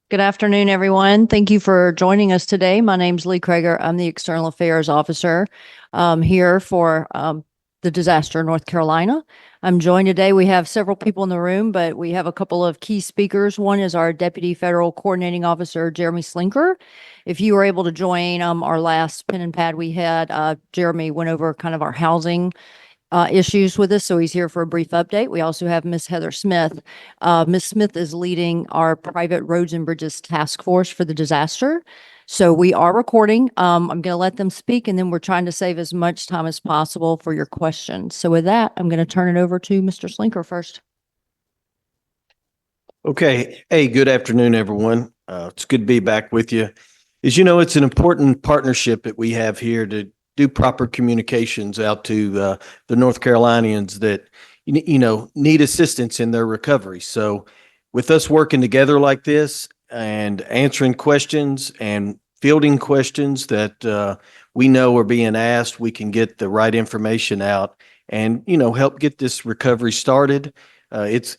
Good afternoon, everyone. Thank you for joining us today. My name's Lee Krager. I'm the External Affairs Officer here for the disaster in North Carolina. I'm joined today. We have several people in the room, but we have a couple of key speakers. One is our Deputy Federal Coordinating Officer, Jeremy Slinker. If you were able to join our last pen and pad we had, Jeremy went over kind of our housing issues with us, so he's here for a brief update. We also have Miss Heather Smith. Miss Smith is leading our private roads and bridges task force for the disaster. So we are recording. I'm going to let them speak, and then we're trying to save as much time as possible for your questions. So with that, I'm going to turn it over to Mr. Slinker first. Okay. Hey, good afternoon, everyone. It's good to be back with you. As you know, it's an important partnership that we have here to do proper communications out to the North Carolinians that, need assistance in their recovery. So with us working together like this and answering questions and fielding questions that we know are being asked, we can get the right information out and, help get this recovery started. It's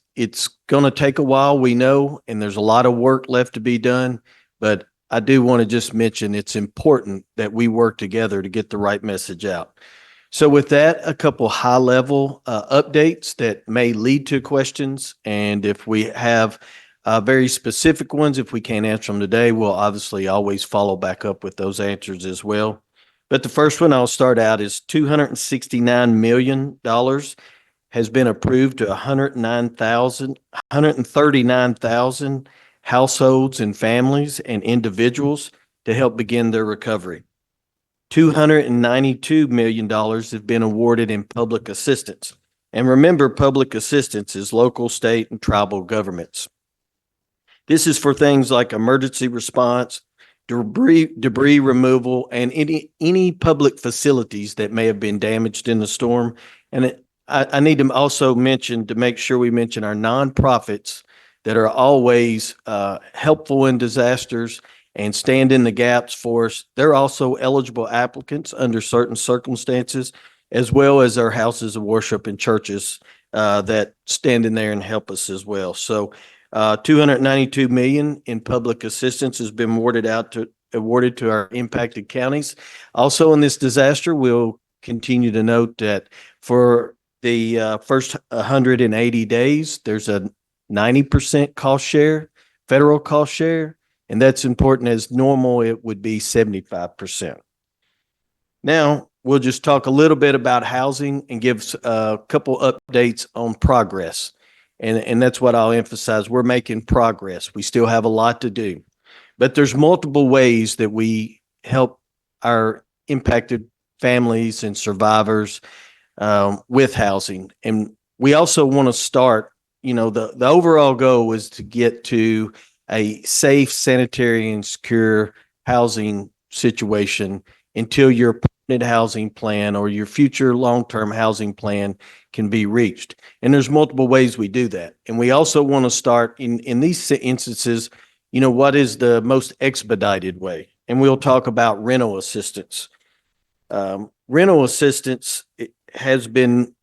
going to take a while, we know, and there's a lot of work left to be done. But I do want to just mention it's important that we work together to get the right message out. So with that, a couple high level updates that may lead to questions. And if we have very specific ones, if we can't answer them today, we'll obviously always follow back up with those answers as well. But the first one I'll start out is $269 million has been approved to 139,000 households and families and individuals to help begin their recovery. $292 million have been awarded in public assistance. And remember, public assistance is local, state, and tribal governments. This is for things like emergency response, debris removal, and any public facilities that may have been damaged in the storm. And I need to also mention, to make sure we mention our nonprofits that are always helpful in disasters and stand in the gaps for us. They're also eligible applicants under certain circumstances, as well as our houses of worship and churches that stand in there and help us as well. So 292 million in public assistance has been awarded to our impacted counties. Also in this disaster, we'll continue to note that for the first 180 days, there's a 90% cost share, federal cost share, and that's important. As normal, it would be 75%. Now, we'll just talk a little bit about housing and give a couple updates on progress. And that's what I'll emphasize. We're making progress. We still have a lot to do, but there's multiple ways that we help our impacted families and survivors with housing. And we also want to start, the overall goal is to get to a safe, sanitary, and secure housing situation until your permanent housing plan or your future long-term housing plan can be reached. And there's multiple ways we do that. And we also want to start in these instances, what is the most expedited way? And we'll talk about rental assistance. Rental assistance has been,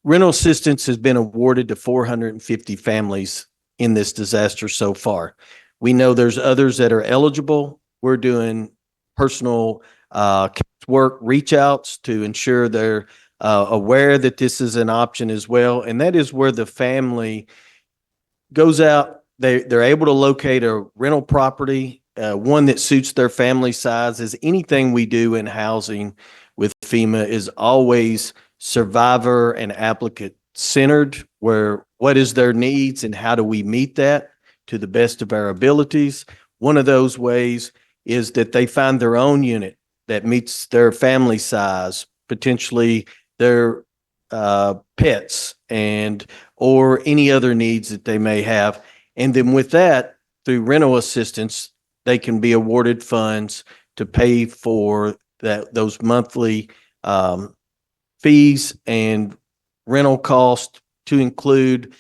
rental assistance has been awarded to 450 families in this disaster so far. We know there's others that are eligible. We're doing personal work reach outs to ensure they're aware that this is an option as well. And that is where the family goes out. They're able to locate a rental property, one that suits their family size. As anything we do in housing with FEMA is always survivor and applicant centered, where what is their needs and how do we meet that to the best of our abilities. One of those ways is that they find their own unit that meets their family size, potentially their pets or any other needs that they may have. And then with that, through rental assistance, they can be awarded funds to pay for those monthly fees and rental costs, to include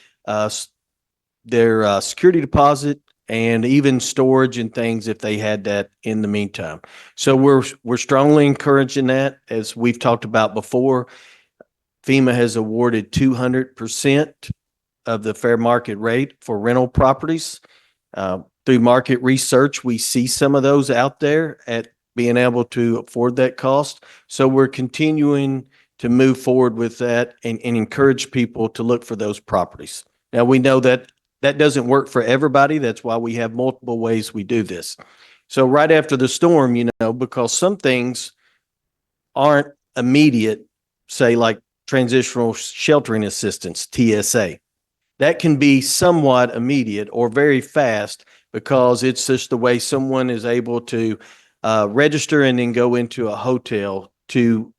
their security deposit and even storage and things if they had that in the meantime. So we're strongly encouraging that. As we've talked about before, FEMA has awarded 200% of the fair market rate for rental properties. Through market research, we see some of those out there at being able to afford that cost. So we're continuing to move forward with that and encourage people to look for those properties. Now, we know that that doesn't work for everybody. That's why we have multiple ways we do this. So right after the storm, because some things aren't immediate, say like transitional sheltering assistance, TSA, that can be somewhat immediate or very fast because it's just the way someone is able to register and then go into a hotel to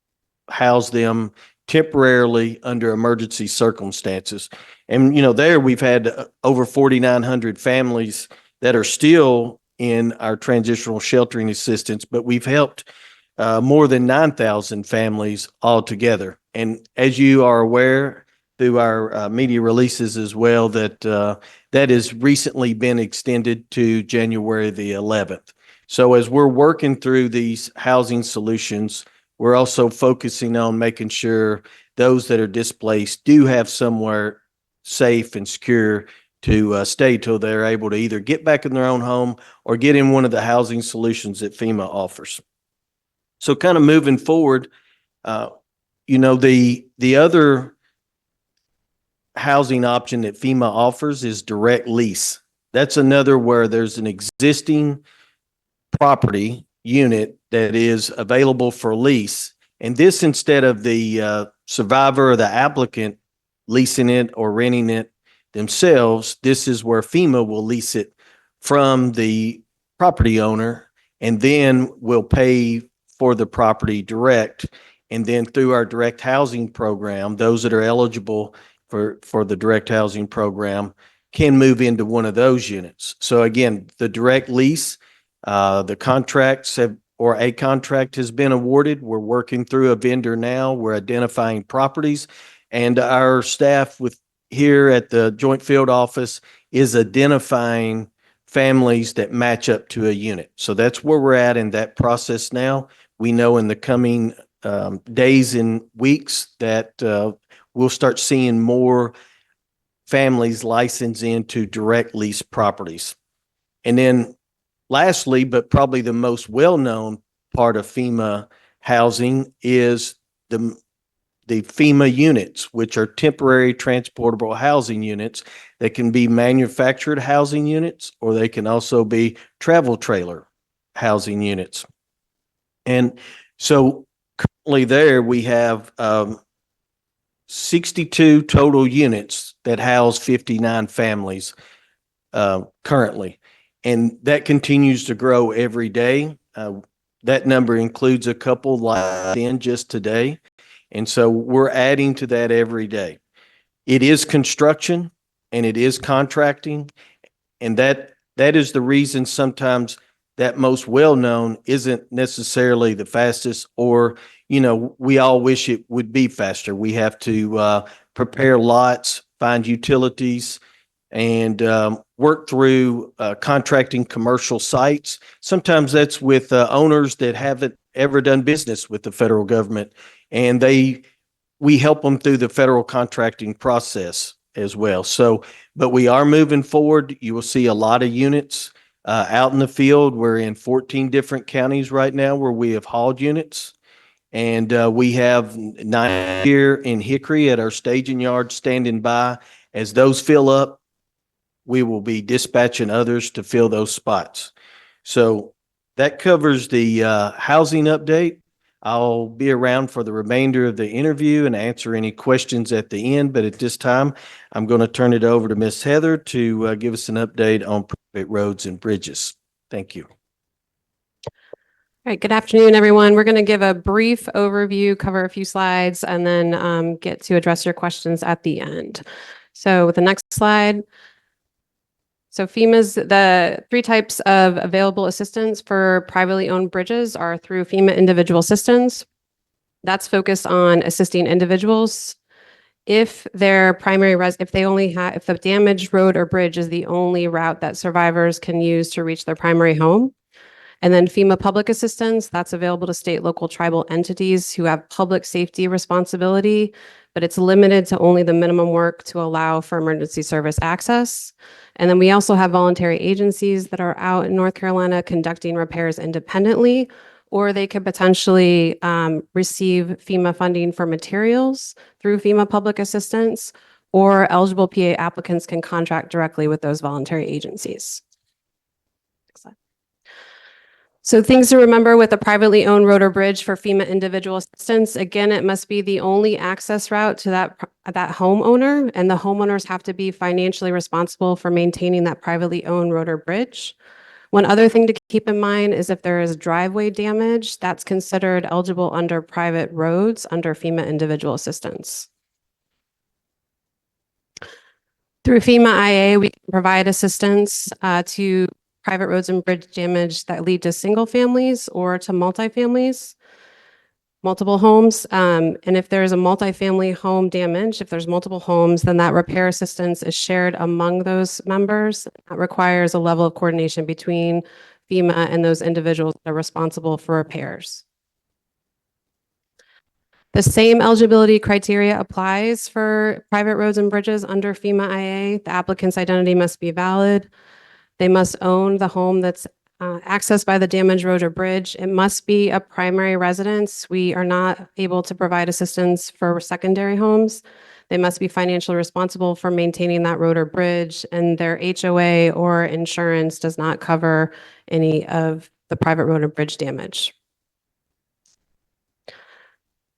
house them temporarily under emergency circumstances. And, there we've had over 4,900 families that are still in our transitional sheltering assistance, but we've helped more than 9,000 families altogether. And as you are aware through our media releases as well, that that has recently been extended to January the 11th. So as we're working through these housing solutions, we're also focusing on making sure those that are displaced do have somewhere safe and secure to stay till they're able to either get back in their own home or get in one of the housing solutions that FEMA offers. So kind of moving forward, the other housing option that FEMA offers is direct lease. That's another where there's an existing property unit that is available for lease. And this, instead of the survivor or the applicant leasing it or renting it themselves, this is where FEMA will lease it from the property owner and then will pay for the property direct. And then through our direct housing program, those that are eligible for the direct housing program can move into one of those units. So again, the direct lease, the contracts or a contract has been awarded. We're working through a vendor now. We're identifying properties, and our staff here at the Joint Field Office is identifying families that match up to a unit. So that's where we're at in that process now. We know in the coming days and weeks that we'll start seeing more families license into direct lease properties. And then lastly, but probably the most well-known part of FEMA housing is the FEMA units, which are temporary transportable housing units that can be manufactured housing units, or they can also be travel trailer housing units. And so currently there we have 62 total units that house 59 families currently. And that continues to grow every day. That number includes a couple like in just today. And so we're adding to that every day. It is construction and it is contracting. And that is the reason sometimes that most well-known isn't necessarily the fastest, or, we all wish it would be faster. We have to prepare lots, find utilities, and work through contracting commercial sites. Sometimes that's with owners that haven't ever done business with the federal government, and we help them through the federal contracting process as well. So, but we are moving forward. You will see a lot of units out in the field. We're in 14 different counties right now where we have hauled units. And we have 9 here in Hickory at our staging yard standing by. As those fill up, we will be dispatching others to fill those spots. So that covers the housing update. I'll be around for the remainder of the interview and answer any questions at the end. But at this time, I'm going to turn it over to Ms. Heather to give us an update on private roads and bridges. Thank you. All right, good afternoon, everyone. We're going to give a brief overview, cover a few slides, and then get to address your questions at the end. So with the next slide. So FEMA's, the 3 types of available assistance for privately owned bridges are through FEMA individual assistance. That's focused on assisting individuals if their primary if the damaged road or bridge is the only route that survivors can use to reach their primary home. And then FEMA public assistance, that's available to state, local, tribal entities who have public safety responsibility, but it's limited to only the minimum work to allow for emergency service access. And then we also have voluntary agencies that are out in North Carolina conducting repairs independently, or they could potentially receive FEMA funding for materials through FEMA public assistance, or eligible PA applicants can contract directly with those voluntary agencies. Next slide. So things to remember with a privately owned road or bridge for FEMA individual assistance. Again, it must be the only access route to that homeowner, and the homeowners have to be financially responsible for maintaining that privately owned road or bridge. One other thing to keep in mind is if there is driveway damage, that's considered eligible under private roads under FEMA individual assistance. Through FEMA IA, we can provide assistance to private roads and bridge damage that lead to single families or to multifamilies, multiple homes. And if there is a multifamily home damage, if there's multiple homes, then that repair assistance is shared among those members. That requires a level of coordination between FEMA and those individuals that are responsible for repairs. The same eligibility criteria applies for private roads and bridges under FEMA IA. The applicant's identity must be valid. They must own the home that's accessed by the damaged road or bridge. It must be a primary residence. We are not able to provide assistance for secondary homes. They must be financially responsible for maintaining that road or bridge, and their HOA or insurance does not cover any of the private road or bridge damage.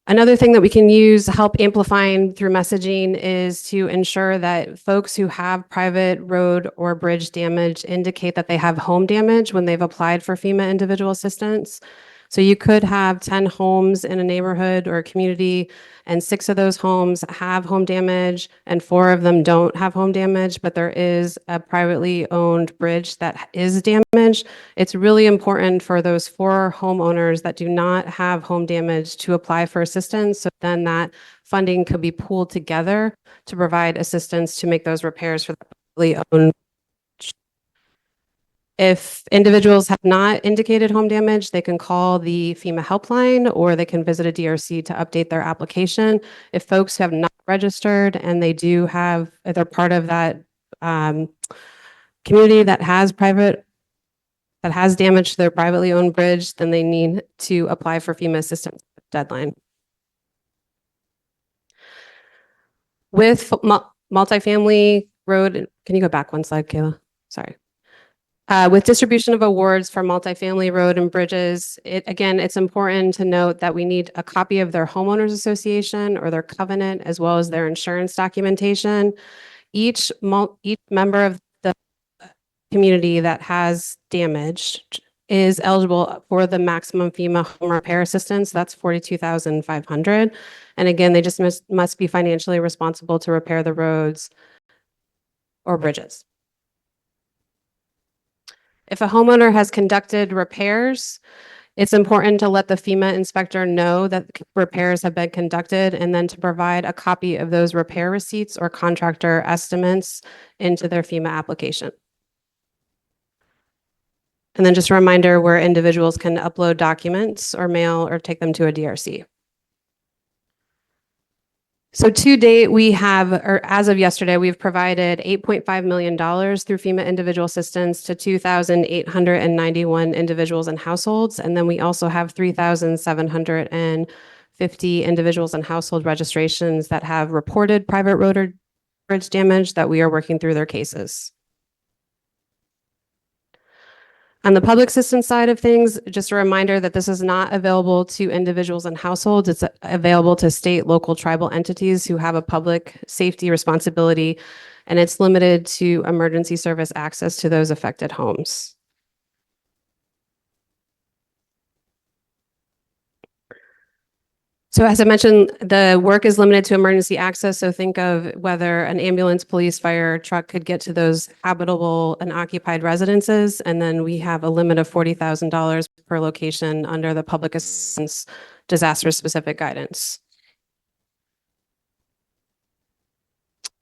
Another thing that we can use help amplifying through messaging is to ensure that folks who have private road or bridge damage indicate that they have home damage when they've applied for FEMA individual assistance. So you could have 10 homes in a neighborhood or a community, and 6 of those homes have home damage and 4 of them don't have home damage, but there is a privately owned bridge that is damaged. It's really important for those 4 homeowners that do not have home damage to apply for assistance. So then that funding could be pooled together to provide assistance to make those repairs for the privately owned. If individuals have not indicated home damage, they can call the FEMA helpline or they can visit a DRC to update their application. If folks have not registered and they do have, they're part of that community that has damage to their privately owned bridge, then they need to apply for FEMA assistance deadline. With multifamily road, can you go back one slide, Kayla? Sorry. With distribution of awards for multifamily road and bridges, it's important to note that we need a copy of their homeowners association or their covenant, as well as their insurance documentation. Each member of the community that has damage is eligible for the maximum FEMA home repair assistance. That's $42,500. And again, they just must be financially responsible to repair the roads or bridges. If a homeowner has conducted repairs, it's important to let the FEMA inspector know that repairs have been conducted and then to provide a copy of those repair receipts or contractor estimates into their FEMA application. And then just a reminder where individuals can upload documents or mail or take them to a DRC. So to date, we have, or as of yesterday, we've provided $8.5 million through FEMA individual assistance to 2,891 individuals and households. And then we also have 3,750 individuals and household registrations that have reported private road or bridge damage that we are working through their cases. On the public assistance side of things, just a reminder that this is not available to individuals and households. It's available to state, local, tribal entities who have a public safety responsibility, and it's limited to emergency service access to those affected homes. So as I mentioned, the work is limited to emergency access. So think of whether an ambulance, police, fire truck could get to those habitable and occupied residences. And then we have a limit of $40,000 per location under the public assistance disaster specific guidance.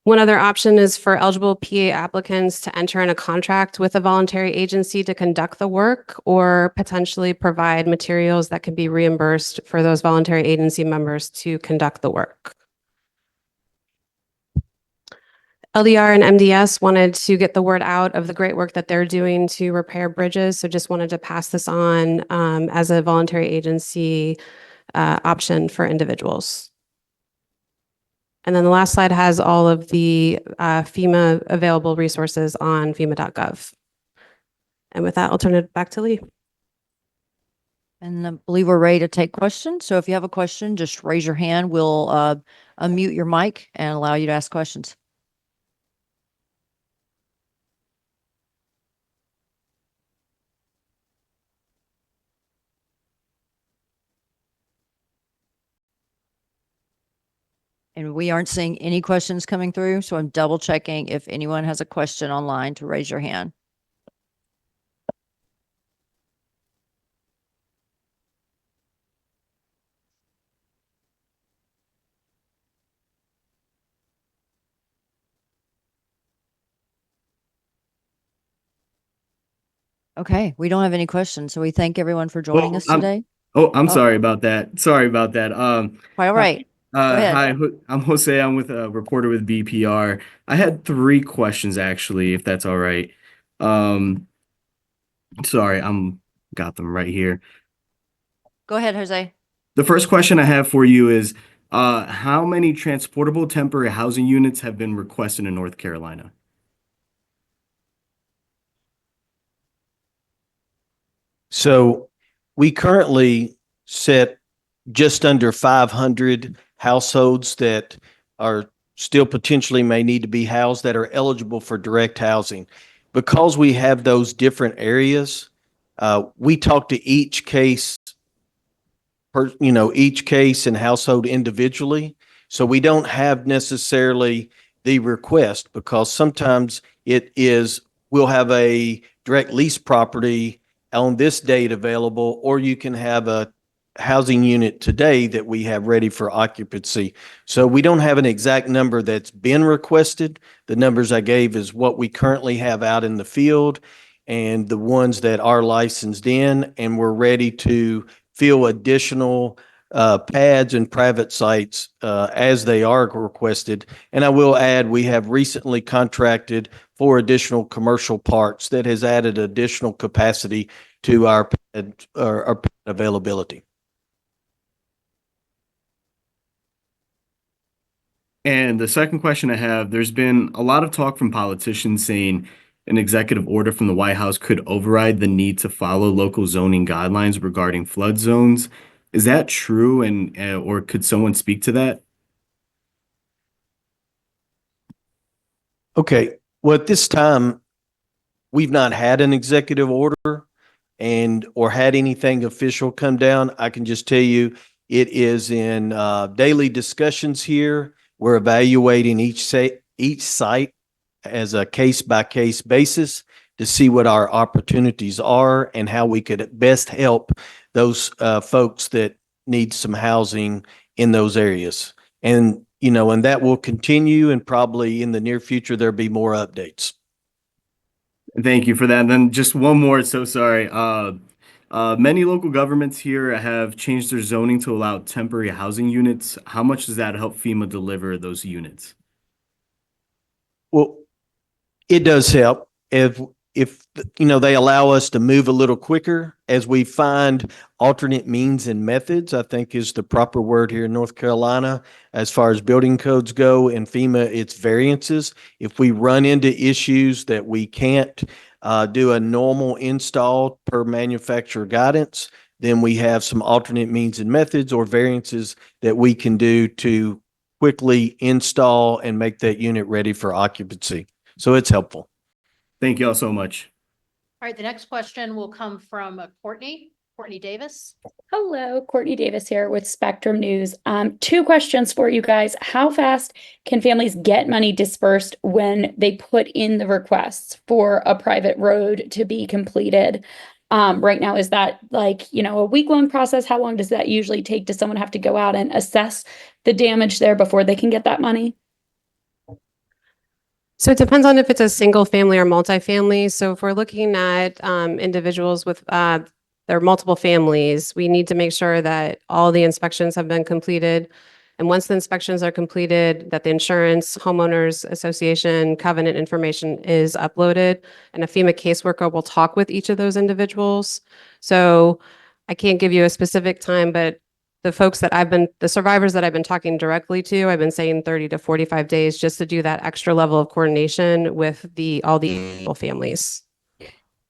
One other option is for eligible PA applicants to enter in a contract with a voluntary agency to conduct the work or potentially provide materials that can be reimbursed for those voluntary agency members to conduct the work. LDR and MDS wanted to get the word out of the great work that they're doing to repair bridges. So just wanted to pass this on as a voluntary agency option for individuals. And then the last slide has all of the FEMA available resources on FEMA.gov. And with that, I'll turn it back to Lee. And I believe we're ready to take questions. So if you have a question, just raise your hand. We'll unmute your mic and allow you to ask questions. And we aren't seeing any questions coming through, so I'm double checking if anyone has a question online to raise your hand. Okay, we don't have any questions, so we thank everyone for joining us today. I'm Oh. sorry about that. Sorry about that. Quite all right. ahead. Hi, I'm Jose. I'm with a reporter with BPR. I had 3 questions actually, if that's all right. Sorry, got them right here. Go ahead, Jose. The first question I have for you is, how many transportable temporary housing units have been requested in North Carolina? So we currently set just under 500 households that are still potentially may need to be housed that are eligible for direct housing. Because we have those different areas, we talk to each case, each case and household individually. So we don't have necessarily the request because sometimes we'll have a direct lease property on this date available, or you can have a housing unit today that we have ready for occupancy. So we don't have an exact number that's been requested. The numbers I gave is what we currently have out in the field and the ones that are licensed in, and we're ready to fill additional pads and private sites as they are requested. And I will add, we have recently contracted for additional commercial parks that has added additional capacity to our pad availability. And the second question I have, there's been a lot of talk from politicians saying an executive order from the White House could override the need to follow local zoning guidelines regarding flood zones. Is that true? And or could someone speak to that? Okay. Well, at this time, we've not had an executive order or had anything official come down. I can just tell you it is in daily discussions here. We're evaluating each site as a case-by-case basis to see what our opportunities are and how we could best help those folks that need some housing in those areas. And that will continue, and probably in the near future, there'll be more updates. Thank you for that. And then just one more. So sorry. Many local governments here have changed their zoning to allow temporary housing units. How much does that help FEMA deliver those units? Well, it does help if they allow us to move a little quicker as we find alternate means and methods, I think is the proper word here in North Carolina. As far as building codes go, in FEMA, it's variances. If we run into issues that we can't do a normal install per manufacturer guidance, then we have some alternate means and methods or variances that we can do to quickly install and make that unit ready for occupancy. So it's helpful. Thank you all so much. All right, the next question will come from Courtney Davis. Hello, Courtney Davis here with Spectrum News. 2 questions for you guys. How fast can families get money dispersed when they put in the requests for a private road to be completed? Right now, is that a week-long process? How long does that usually take? Does someone have to go out and assess the damage there before they can get that money? So it depends on if it's a single family or multifamily. So if we're looking at individuals with their multiple families, we need to make sure that all the inspections have been completed. And once the inspections are completed, that the insurance, homeowners association, covenant information is uploaded, and a FEMA caseworker will talk with each of those individuals. So I can't give you a specific time, but the survivors that I've been talking directly to, I've been saying 30 to 45 days just to do that extra level of coordination with all the families.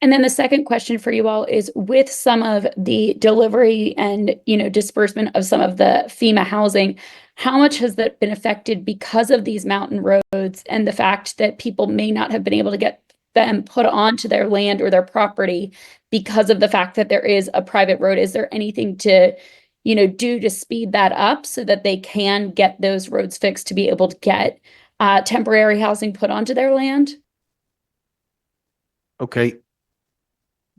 And then the second question for you all is with some of the delivery and, disbursement of some of the FEMA housing, how much has that been affected because of these mountain roads and the fact that people may not have been able to get them put onto their land or their property because of the fact that there is a private road? Is there anything to, do to speed that up so that they can get those roads fixed to be able to get temporary housing put onto their land? Okay.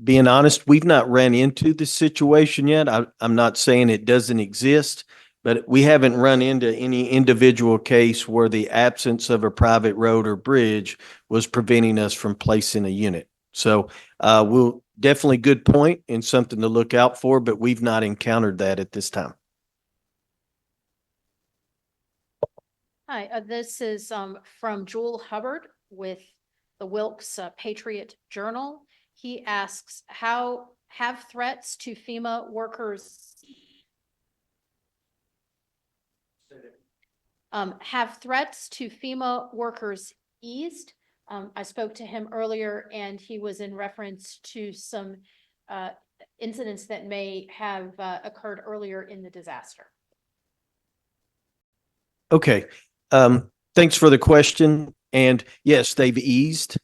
Being honest, we've not ran into this situation yet. I'm not saying it doesn't exist, but we haven't run into any individual case where the absence of a private road or bridge was preventing us from placing a unit. So we'll definitely good point and something to look out for, but we've not encountered that at this time. Hi, this is from Jewel Hubbard with the Wilkes Patriot Journal. He asks, how have threats to FEMA workers eased? I spoke to him earlier and he was in reference to some incidents that may have occurred earlier in the disaster. Okay. Thanks for the question. And yes, they've eased.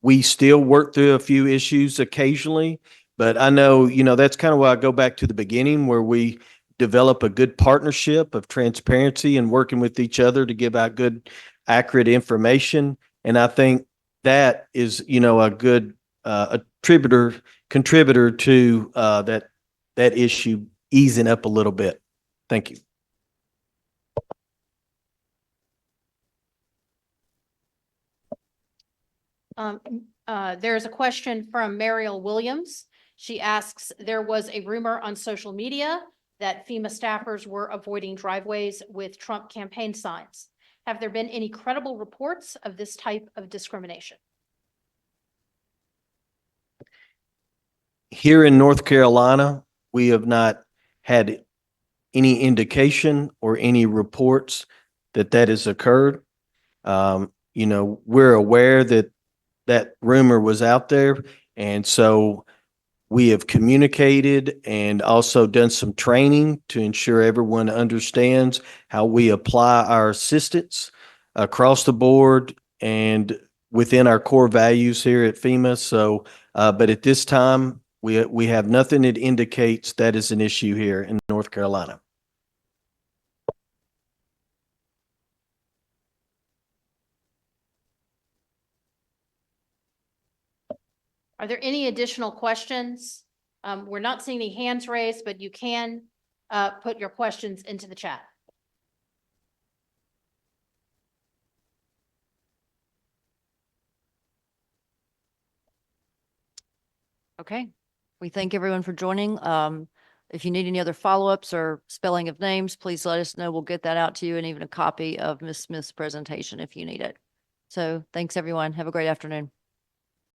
We still work through a few issues occasionally, but I know, that's kind of why I go back to the beginning where we develop a good partnership of transparency and working with each other to give out good, accurate information. And I think that is, a good contributor to that issue easing up a little bit. Thank you. There's a question from Mariel Williams. She asks, there was a rumor on social media that FEMA staffers were avoiding driveways with Trump campaign signs. Have there been any credible reports of this type of discrimination? Here in North Carolina, we have not had any indication or any reports that has occurred. We're aware that rumor was out there. And so we have communicated and also done some training to ensure everyone understands how we apply our assistance across the board and within our core values here at FEMA. So, but at this time, we have nothing that indicates that is an issue here in North Carolina. Are there any additional questions? We're not seeing any hands raised, but you can put your questions into the chat. Okay. We thank everyone for joining. If you need any other follow-ups or spelling of names, please let us know. We'll get that out to you and even a copy of Ms. Smith's presentation if you need it. So thanks, everyone. Have a great afternoon.